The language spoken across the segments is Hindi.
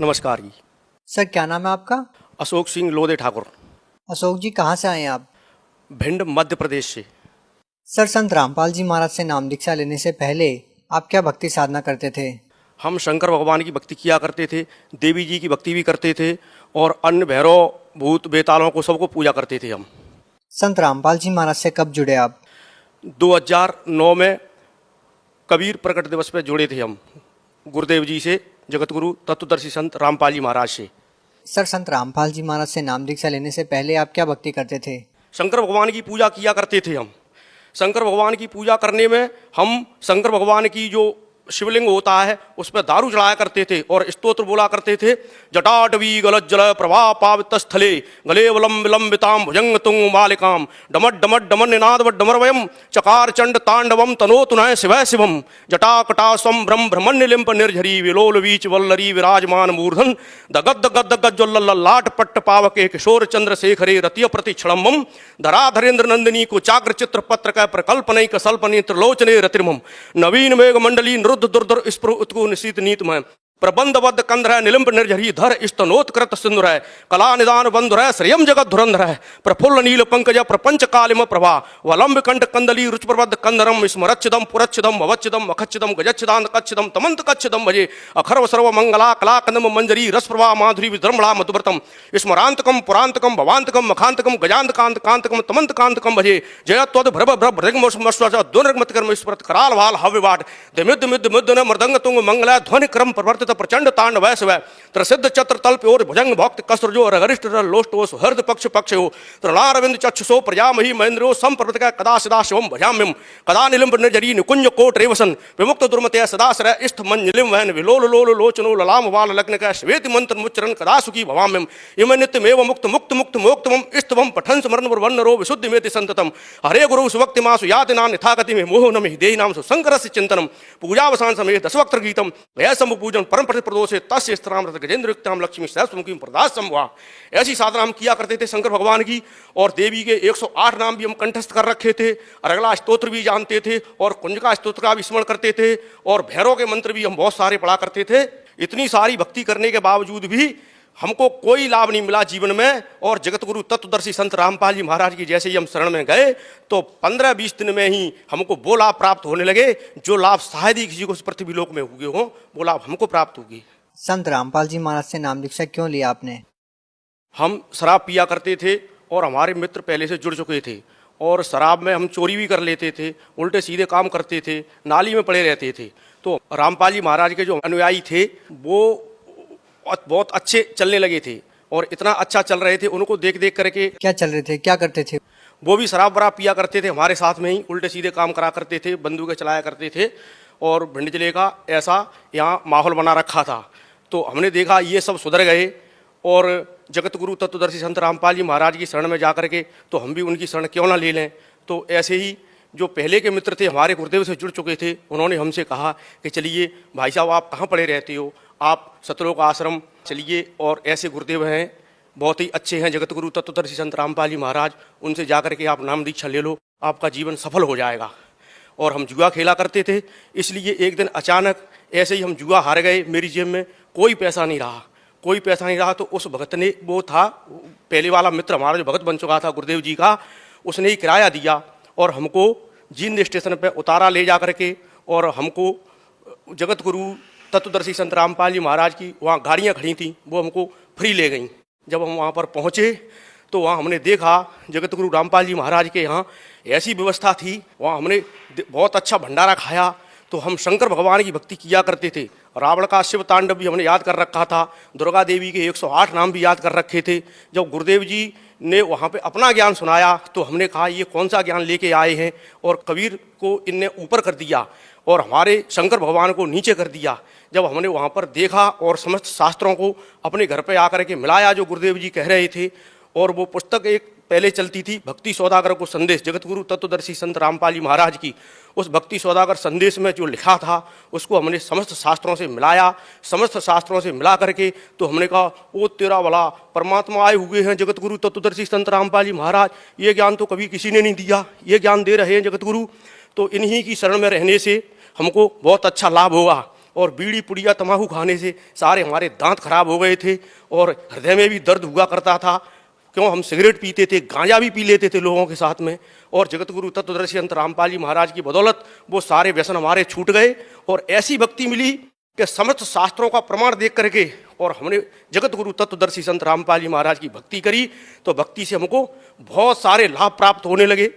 नमस्कार जी। सर, क्या नाम है आपका? अशोक सिंह लोधे ठाकुर, अशोक जी, कहाँ से आए हैं आप? भिंड मध्य प्रदेश से। सर, संत रामपाल जी महाराज से नाम दीक्षा लेने से पहले आप क्या भक्ति साधना करते थे? हम शंकर भगवान की भक्ति किया करते थे, देवी जी की भक्ति भी करते थे और अन्य भैरव भूत बेतालों को सबको पूजा करते थे हम। संत रामपाल जी महाराज से कब जुड़े आप? 2009 में कबीर प्रकट दिवस पे जुड़े थे हम गुरुदेव जी से, जगतगुरु तत्वदर्शी संत रामपाल जी महाराज से। सर, संत रामपाल जी महाराज से नाम दीक्षा लेने से पहले आप क्या भक्ति करते थे? शंकर भगवान की पूजा किया करते थे हम। शंकर भगवान की पूजा करने में हम शंकर भगवान की जो शिवलिंग होता है उस पर दारू चढ़ाया करते थे और स्तोत्र बोला करते थे। जटाटवी गलज्जल प्रभा पावित स्थले गले वलम विलंबिताम भुजंग तुंग मालिकाम डमट डमट डमन निनाद डमरवयम चकार चंड तांडवम तनोतु नय शिवय शिवम जटा कटा स्वम ब्रह्म ब्रह्मण्य लिंप निर्झरी विलोल वीच वल्लरी विराजमान मूर्धन दगद गद गज्जल लाट पट्ट पावके किशोर चंद्रशेखरे रतिय प्रति क्षणम धराधरेन्द्र नंदिनी को चाक्र चित्र पत्र का प्रकल्पनई कसल्पनी त्रिलोचने रतिर्मम नवीन मेघ मंडली दुर्दुर स्पृ उत्कु निशीत नीतमय प्रबंधबद्ध कंधर निलंब निर्झरी धर स्तनोत्कृत सिंधुर कला निदान बंधुर श्रियम जगत धुरंधर प्रफुल्ल नील पंकज प्रपंच कालिम प्रभा वलंब कंठ कंदली रुचप्रबद्ध कंदरम स्मरच्छिदम पुरच्छिदम भवच्छिदम अखच्छिदम गजच्छिदांत कच्छिदम तमंत कच्छिदम भजे अखर्व सर्व मंगला कला कंदम मंजरी रस प्रभा माधुरी विद्रमणा मधुव्रतम स्मरांतकम पुरांतकम भवांतकम मखांतकम गजांत कांत कांतकम तमंत कांतकम भजे जयत्वद भ्रभ भ्रभ दुर्गमतकर्म स्मृत कराल भाल हव्यवाट दिमिद मिद मुद्दन मृदंग तुंग मंगला ध्वनि क्रम प्रवर्तित प्रचंड तांड वैश्व त्रसिद्ध चत्र तल्प और भुजंग भक्त कसर जो रगरिष्ठ लोष्टो सुहृद पक्ष पक्ष हो तृणारविंद चक्षुषो प्रजामही महेंद्रो संप्रवृत कदा सदा शिवम भजाम्यम कदा निलंब निर्जरी निकुंज कोट रेवसन विमुक्त दुर्मते सदाश्रय इष्ट मन निलिम वहन विलोल लोल लोचनो ललाम वाल लग्न का श्वेत मंत्र मुच्चरण कदा सुखी भवाम्यम इम नित्यमेव मुक्त मुक्त मुक्त मोक्तमम इष्टवम पठन स्मरण वर्णरो विशुद्धि मेति संततम हरे गुरु सुवक्ति मासु याति नाम यथागति में मोह नमि देहि नाम सुशंकरस्य चिंतनम पूजावसान समय दशवक्त्र गीतम वह सम पूजन परम प्रदोषे तस्य स्त्राम रत गजेंद्रयुक्ताम लक्ष्मी सहस्रमुखी प्रदासम हुआ। ऐसी साधना हम किया करते थे शंकर भगवान की और देवी के 108 नाम भी हम कंठस्थ कर रखे थे और अगला स्तोत्र भी जानते थे और कुंजका स्तोत्र का भी स्मरण करते थे और भैरव के मंत्र भी हम बहुत सारे पढ़ा करते थे। इतनी सारी भक्ति करने के बावजूद भी हमको कोई लाभ नहीं मिला जीवन में और जगतगुरु तत्वदर्शी संत रामपाल जी महाराज की जैसे ही हम शरण में गए तो 15-20 दिन में ही हमको वो लाभ प्राप्त होने लगे जो लाभ शायद ही किसी को पृथ्वी लोक में हुए हो, वो लाभ हमको प्राप्त होगी। संत रामपाल जी महाराज से नाम दीक्षा क्यों लिया आपने? हम शराब पिया करते थे और हमारे मित्र पहले से जुड़ चुके थे और शराब में हम चोरी भी कर लेते थे, उल्टे सीधे काम करते थे, नाली में पड़े रहते थे। तो रामपाल जी महाराज के जो अनुयायी थे वो बहुत अच्छे चलने लगे थे और इतना अच्छा चल रहे थे, उनको देख देख करके। क्या चल रहे थे, क्या करते थे? वो भी शराब वराब पिया करते थे, हमारे साथ में ही उल्टे सीधे काम करा करते थे, बंदूकें चलाया करते थे और भिंड जिले का ऐसा यहाँ माहौल बना रखा था। तो हमने देखा ये सब सुधर गए और जगतगुरु तत्वदर्शी संत रामपाल जी महाराज की शरण में जा करके तो हम भी उनकी शरण क्यों ना ले लें। तो ऐसे ही जो पहले के मित्र थे हमारे गुरुदेव से जुड़ चुके थे, उन्होंने हमसे कहा कि चलिए भाई साहब आप कहाँ पड़े रहते हो, आप सतलोक आश्रम चलिए और ऐसे गुरुदेव हैं बहुत ही अच्छे हैं जगतगुरु तत्वदर्शी संत रामपाल जी महाराज, उनसे जाकर के आप नाम दीक्षा ले लो, आपका जीवन सफल हो जाएगा। और हम जुआ खेला करते थे, इसलिए एक दिन अचानक ऐसे ही हम जुआ हार गए, मेरी जेब में कोई पैसा नहीं रहा। तो उस भगत ने, वो था पहले वाला मित्र हमारा जो भगत बन चुका था गुरुदेव जी का, उसने ही किराया दिया और हमको जींद स्टेशन पर उतारा ले जा करके और हमको जगतगुरु तत्वदर्शी संत रामपाल जी महाराज की वहाँ गाड़ियाँ खड़ी थीं, वो हमको फ्री ले गईं। जब हम वहाँ पर पहुँचे तो वहाँ हमने देखा जगतगुरु रामपाल जी महाराज के यहाँ ऐसी व्यवस्था थी, वहाँ हमने बहुत अच्छा भंडारा खाया। तो हम शंकर भगवान की भक्ति किया करते थे, रावण का शिव तांडव भी हमने याद कर रखा था, दुर्गा देवी के 108 नाम भी याद कर रखे थे। जब गुरुदेव जी ने वहाँ पे अपना ज्ञान सुनाया तो हमने कहा ये कौन सा ज्ञान लेके आए हैं, और कबीर को इनने ऊपर कर दिया और हमारे शंकर भगवान को नीचे कर दिया। जब हमने वहाँ पर देखा और समस्त शास्त्रों को अपने घर पे आकर के मिलाया जो गुरुदेव जी कह रहे थे, और वो पुस्तक एक पहले चलती थी भक्ति सौदागर को संदेश, जगतगुरु तत्वदर्शी संत रामपाल जी महाराज की, उस भक्ति सौदागर संदेश में जो लिखा था उसको हमने समस्त शास्त्रों से मिलाया। समस्त शास्त्रों से मिला करके तो हमने कहा वो तेरा भला परमात्मा आए हुए हैं जगतगुरु तत्वदर्शी संत रामपाल जी महाराज, ये ज्ञान तो कभी किसी ने नहीं दिया, ये ज्ञान दे रहे हैं जगतगुरु। तो इन्हीं की शरण में रहने से हमको बहुत अच्छा लाभ होगा। और बीड़ी पुड़िया तम्बाकू खाने से सारे हमारे दांत खराब हो गए थे और हृदय में भी दर्द हुआ करता था। क्यों, हम सिगरेट पीते थे, गांजा भी पी लेते थे लोगों के साथ में। और जगत गुरु तत्वदर्शी संत रामपाल जी महाराज की बदौलत वो सारे व्यसन हमारे छूट गए और ऐसी भक्ति मिली कि समस्त शास्त्रों का प्रमाण देख करके और हमने जगत गुरु तत्वदर्शी संत रामपाल जी महाराज की भक्ति करी तो भक्ति से हमको बहुत सारे लाभ प्राप्त होने लगे।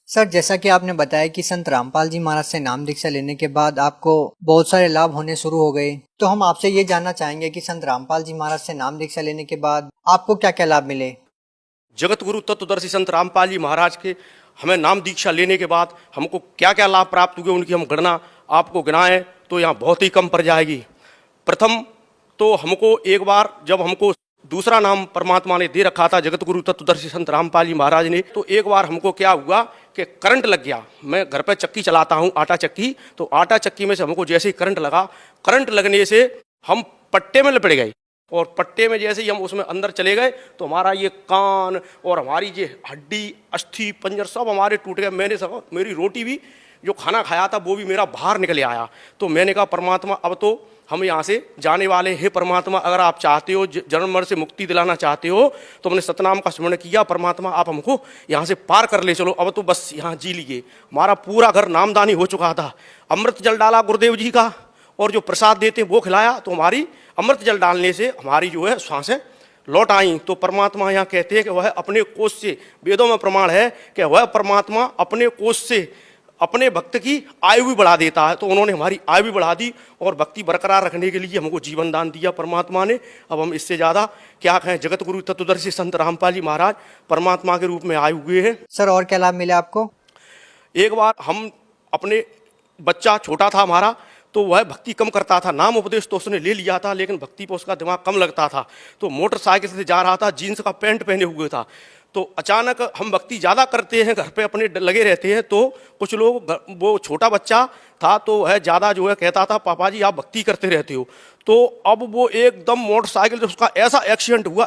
सर, जैसा कि आपने बताया कि संत रामपाल जी महाराज से नाम दीक्षा लेने के बाद आपको बहुत सारे लाभ होने शुरू हो गए, तो हम आपसे ये जानना चाहेंगे कि संत रामपाल जी महाराज से नाम दीक्षा लेने के बाद आपको क्या क्या लाभ मिले। जगत गुरु तत्वदर्शी संत रामपाल जी महाराज के हमें नाम दीक्षा लेने के बाद हमको क्या क्या लाभ प्राप्त हुए, उनकी हम गणना आपको गिनाएं तो यहाँ बहुत ही कम पड़ जाएगी। प्रथम तो हमको एक बार जब हमको दूसरा नाम परमात्मा ने दे रखा था जगत गुरु तत्वदर्शी संत रामपाल जी महाराज ने, तो एक बार हमको क्या हुआ कि करंट लग गया। मैं घर पे चक्की चलाता हूँ, आटा चक्की, तो आटा चक्की में से हमको जैसे ही करंट लगा, करंट लगने से हम पट्टे में लपट गए और पट्टे में जैसे ही हम उसमें अंदर चले गए तो हमारा ये कान और हमारी ये हड्डी अस्थि पंजर सब हमारे टूट गए। मैंने सब, मेरी रोटी भी जो खाना खाया था वो भी मेरा बाहर निकल आया। तो मैंने कहा परमात्मा अब तो हम यहाँ से जाने वाले हैं, परमात्मा अगर आप चाहते हो जन्म मरण से मुक्ति दिलाना चाहते हो तो हमने सतनाम का स्मरण किया, परमात्मा आप हमको यहाँ से पार कर ले चलो, अब तो बस यहाँ जी लिए। हमारा पूरा घर नामदानी हो चुका था। अमृत जल डाला गुरुदेव जी का और जो प्रसाद देते वो खिलाया, तो हमारी अमृत जल डालने से हमारी जो है सांसें लौट आई। तो परमात्मा यहाँ कहते हैं कि वह अपने कोष से, वेदों में प्रमाण है कि वह परमात्मा अपने कोष से अपने भक्त की आयु भी बढ़ा देता है। तो उन्होंने हमारी आयु भी बढ़ा दी और भक्ति बरकरार रखने के लिए हमको जीवन दान दिया परमात्मा ने। अब हम इससे ज़्यादा क्या कहें, जगत गुरु तत्वदर्शी संत रामपाल जी महाराज परमात्मा के रूप में आए हुए हैं। सर, और क्या लाभ मिले आपको। एक बार हम अपने बच्चा छोटा था हमारा, तो वह भक्ति कम करता था, नाम उपदेश तो उसने ले लिया था लेकिन भक्ति पर उसका दिमाग कम लगता था। तो मोटरसाइकिल से जा रहा था, जीन्स का पैंट पहने हुए था, तो अचानक हम भक्ति ज़्यादा करते हैं, घर पे अपने लगे रहते हैं, तो कुछ लोग, वो छोटा बच्चा था तो वह ज़्यादा जो है कहता था पापा जी आप भक्ति करते रहते हो। तो अब वो एकदम मोटरसाइकिल से उसका ऐसा एक्सीडेंट हुआ,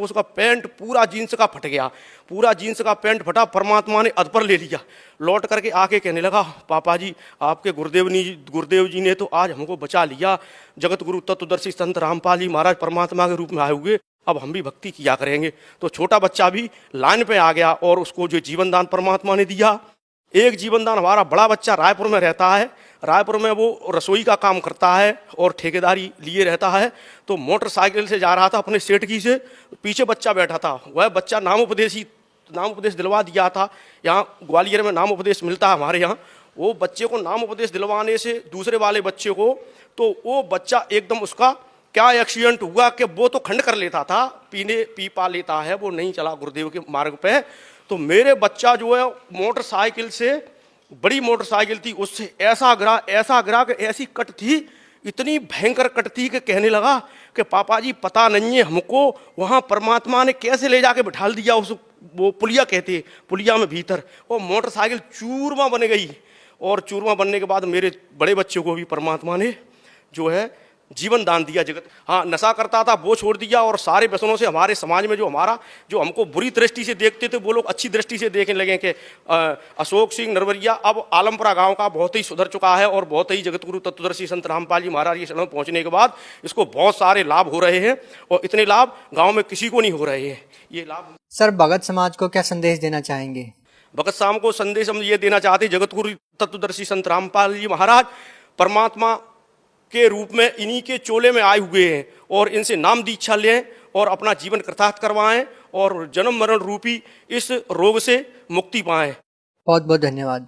उसका पैंट पूरा जीन्स का फट गया, पूरा जीन्स का पैंट फटा। परमात्मा ने अध पर ले लिया, लौट करके आके कहने लगा पापा जी आपके गुरुदेव जी ने तो आज हमको बचा लिया। जगत गुरु तत्वदर्शी संत रामपाल जी महाराज परमात्मा के रूप में आए हुए, अब हम भी भक्ति किया करेंगे। तो छोटा बच्चा भी लाइन पे आ गया और उसको जो जीवन दान परमात्मा ने दिया। एक जीवन दान हमारा बड़ा बच्चा रायपुर में रहता है, रायपुर में वो रसोई का काम करता है और ठेकेदारी लिए रहता है। तो मोटरसाइकिल से जा रहा था अपने सेठगी से, पीछे बच्चा बैठा था, वह बच्चा नाम उपदेश दिलवा दिया था। यहाँ ग्वालियर में नाम उपदेश मिलता है हमारे यहाँ। वो बच्चे को नाम उपदेश दिलवाने से दूसरे वाले बच्चे को, तो वो बच्चा एकदम उसका क्या एक्सीडेंट हुआ कि वो तो खंड कर लेता था, पी पा लेता है, वो नहीं चला गुरुदेव के मार्ग पे। तो मेरे बच्चा जो है मोटरसाइकिल से, बड़ी मोटरसाइकिल थी, उससे ऐसा गिरा कि ऐसी कट थी, इतनी भयंकर कट थी कि कहने लगा कि पापा जी पता नहीं है हमको वहाँ परमात्मा ने कैसे ले जाके बिठा दिया उस, वो पुलिया कहते, पुलिया में भीतर, और मोटरसाइकिल चूरमा बन गई। और चूरमा बनने के बाद मेरे बड़े बच्चे को भी परमात्मा ने जो है जीवन दान दिया। जगत, हाँ, नशा करता था वो छोड़ दिया और सारे व्यसनों से हमारे समाज में जो हमको बुरी दृष्टि से देखते थे वो लोग अच्छी दृष्टि से देखने लगे कि अशोक सिंह नरवरिया अब आलमपुरा गांव का बहुत ही सुधर चुका है और बहुत ही जगत गुरु तत्वदर्शी संत रामपाल जी महाराज के शरण पहुंचने के बाद इसको बहुत सारे लाभ हो रहे हैं और इतने लाभ गाँव में किसी को नहीं हो रहे हैं। ये लाभ। सर, भगत समाज को क्या संदेश देना चाहेंगे। भगत साम को संदेश हम ये देना चाहते, जगत गुरु तत्वदर्शी संत रामपाल जी महाराज परमात्मा के रूप में इन्हीं के चोले में आए हुए हैं और इनसे नाम दीक्षा लें और अपना जीवन कृतार्थ करवाएं और जन्म मरण रूपी इस रोग से मुक्ति पाएं। बहुत बहुत धन्यवाद।